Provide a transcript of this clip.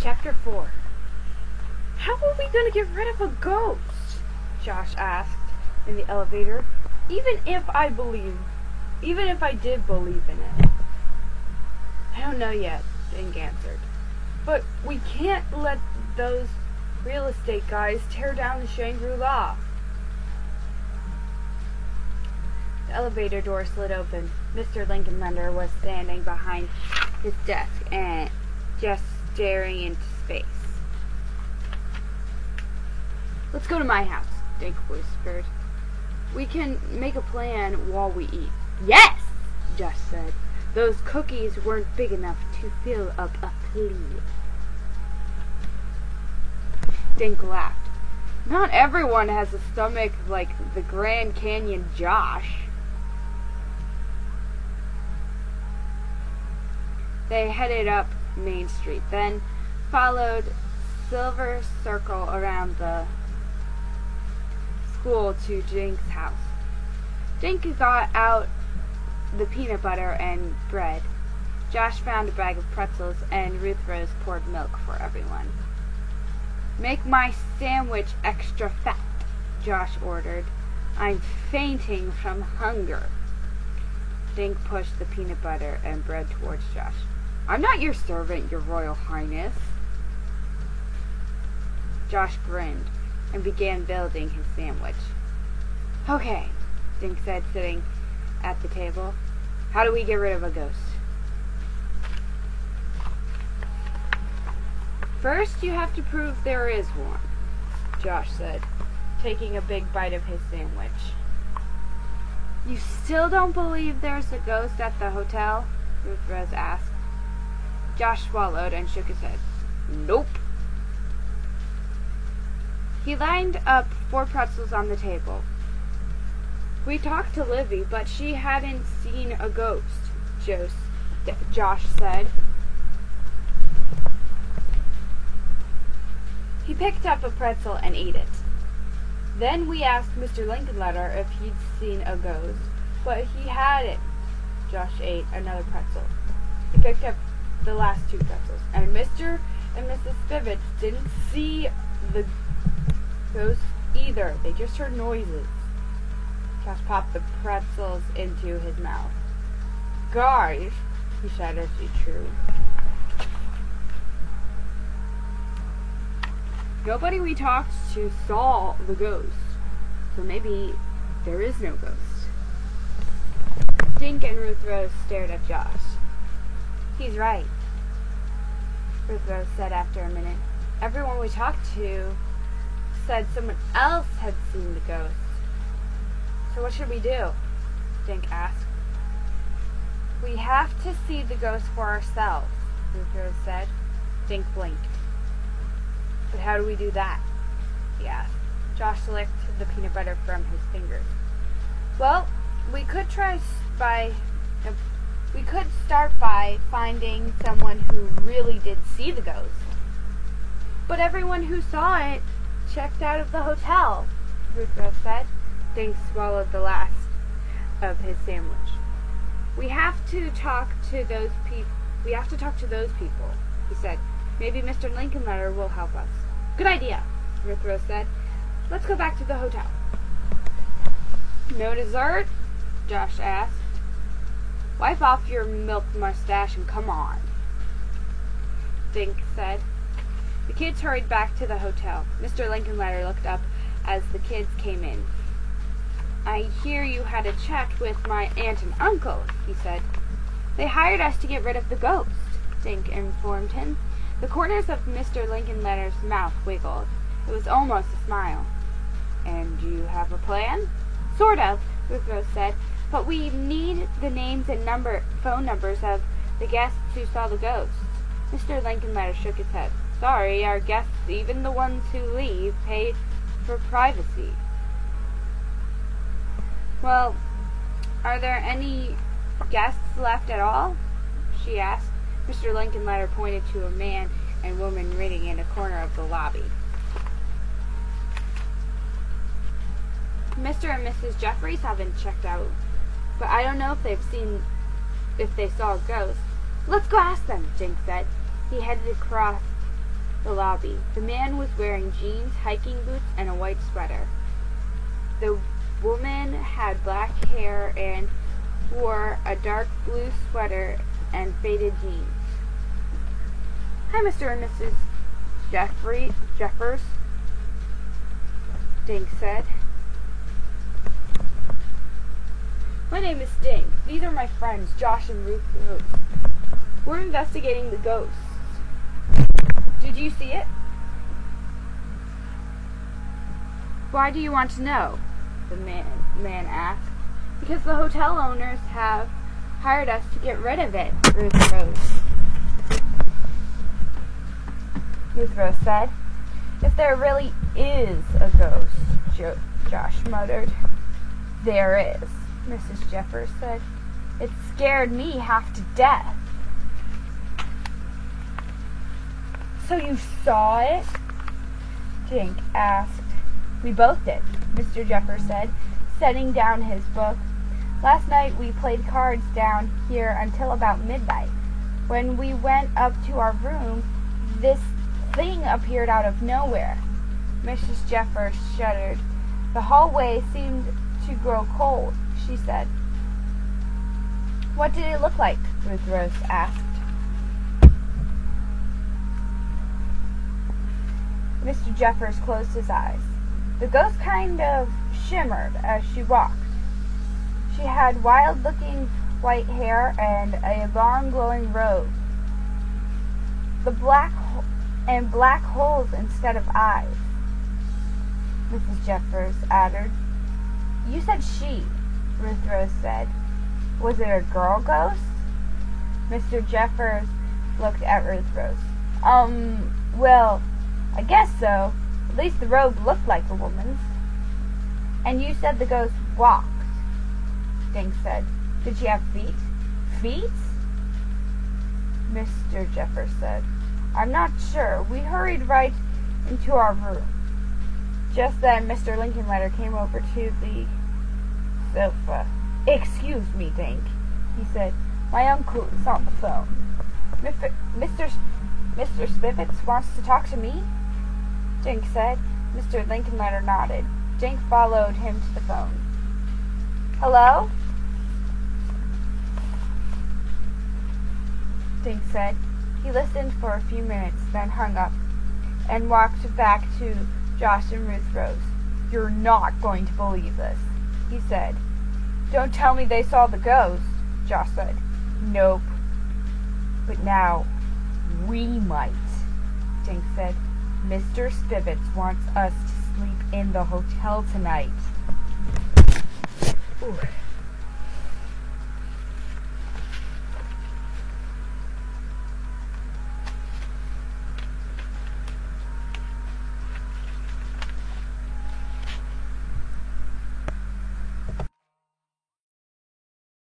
Chapter 4. How are we going to get rid of a ghost? Josh asked in the elevator. Even if I did believe in it. I don't know yet, Dink answered. But we can't let those real estate guys tear down the Shangri-La. The elevator door slid open. Mr. Lincolnlander was standing behind his desk and just staring into space. Let's go to my house, Dink whispered. We can make a plan while we eat. Yes, Josh said. Those cookies weren't big enough to fill up a plate. Dink laughed. Not everyone has a stomach like the Grand Canyon Josh. They headed up Main Street, then followed Silver Circle around the school to Dink's house. Dink got out the peanut butter and bread. Josh found a bag of pretzels, and Ruth Rose poured milk for everyone. Make my sandwich extra fat, Josh ordered. I'm fainting from hunger. Dink pushed the peanut butter and bread towards Josh. I'm not your servant, Your Royal Highness. Josh grinned and began building his sandwich. Okay, Dink said, sitting at the table. How do we get rid of a ghost? First, you have to prove there is one, Josh said, taking a big bite of his sandwich. You still don't believe there's a ghost at the hotel? Ruth Rose asked. Josh swallowed and shook his head. Nope. He lined up 4 pretzels on the table. We talked to Livy, but she hadn't seen a ghost, Josh said. He picked up a pretzel and ate it. Then we asked Mr. Lincolnlander if he'd seen a ghost, but he hadn't. Josh ate another pretzel. He picked up the last 2 pretzels, and Mr. and Mrs. Spivets didn't see the ghost either. They just heard noises. Josh popped the pretzels into his mouth. Guys, he said as he chewed. Nobody we talked to saw the ghost, so maybe there is no ghost. Dink and Ruth Rose stared at Josh. He's right, Ruth Rose said after a minute. Everyone we talked to said someone else had seen the ghost. So what should we do? Dink asked. We have to see the ghost for ourselves, Ruth Rose said. Dink blinked. But how do we do that? He asked. Josh licked the peanut butter from his fingers. Well, we could start by finding someone who really did see the ghost. But everyone who saw it checked out of the hotel, Ruth Rose said. Dink swallowed the last of his sandwich. We have to talk to those people, he said. Maybe Mr. Lincolnlander will help us. Good idea, Ruth Rose said. Let's go back to the hotel. No dessert? Josh asked. Wipe off your milk mustache and come on, Dink said. The kids hurried back to the hotel. Mr. Lincolnlander looked up as the kids came in. I hear you had a chat with my aunt and uncle, he said. They hired us to get rid of the ghost, Dink informed him. The corners of Mr. Lincolnlander's mouth wiggled. It was almost a smile. And you have a plan? Sort of, Ruth Rose said. But we need the names and phone numbers of the guests who saw the ghost. Mr. Lincolnlander shook his head. Sorry, our guests, even the ones who leave, pay for privacy. Well, are there any guests left at all? She asked. Mr. Lincolnlander pointed to a man and woman reading in a corner of the lobby. Mr. and Mrs. Jeffries haven't checked out, but I don't know if they saw a ghost. Let's go ask them, Dink said. He headed across the lobby. The man was wearing jeans, hiking boots, and a white sweater. The woman had black hair and wore a dark blue sweater and faded jeans. "Hi, Mr. and Mrs. Jeffers," Dink said. "My name is Dink. These are my friends, Josh and Ruth Rose. We're investigating the ghosts. Did you see it?" "Why do you want to know?" the man asked. "Because the hotel owners have hired us to get rid of it," Ruth Rose said. "If there really is a ghost," Josh muttered. "There is," Mrs. Jeffers said. "It scared me half to death." "So you saw it?" Dink asked. "We both did," Mr. Jeffers said, setting down his book. "Last night we played cards down here until about midnight. When we went up to our room, this thing appeared out of nowhere." Mrs. Jeffers shuddered. "The hallway seemed to grow cold," she said. "What did it look like?" Ruth Rose asked. Mr. Jeffers closed his eyes. The ghost kind of shimmered as she walked. She had wild-looking white hair and a long glowing robe. The black holes instead of eyes. Mrs. Jeffers added. "You said she," Ruth Rose said. "Was it a girl ghost?" Mr. Jeffers looked at Ruth Rose. Well, I guess so. At least the robe looked like a woman's." "And you said the ghost walked," Dink said. "Did she have feet?" "Feet?" Mr. Jeffers said. "I'm not sure. We hurried right into our room." Just then Mr. Lincolnletter came over to the sofa. "Excuse me, Dink," he said. "My uncle is on the phone." Mr. Spivets wants to talk to me?" Dink said. Mr. Lincolnletter nodded. Dink followed him to the phone. "Hello?" Dink said. He listened for a few minutes, then hung up, and walked back to Josh and Ruth Rose. "You're not going to believe this," he said. "Don't tell me they saw the ghost," Josh said. "Nope. But now, we might," Dink said. "Mr. Spivets wants us to sleep in the hotel tonight." Ooh.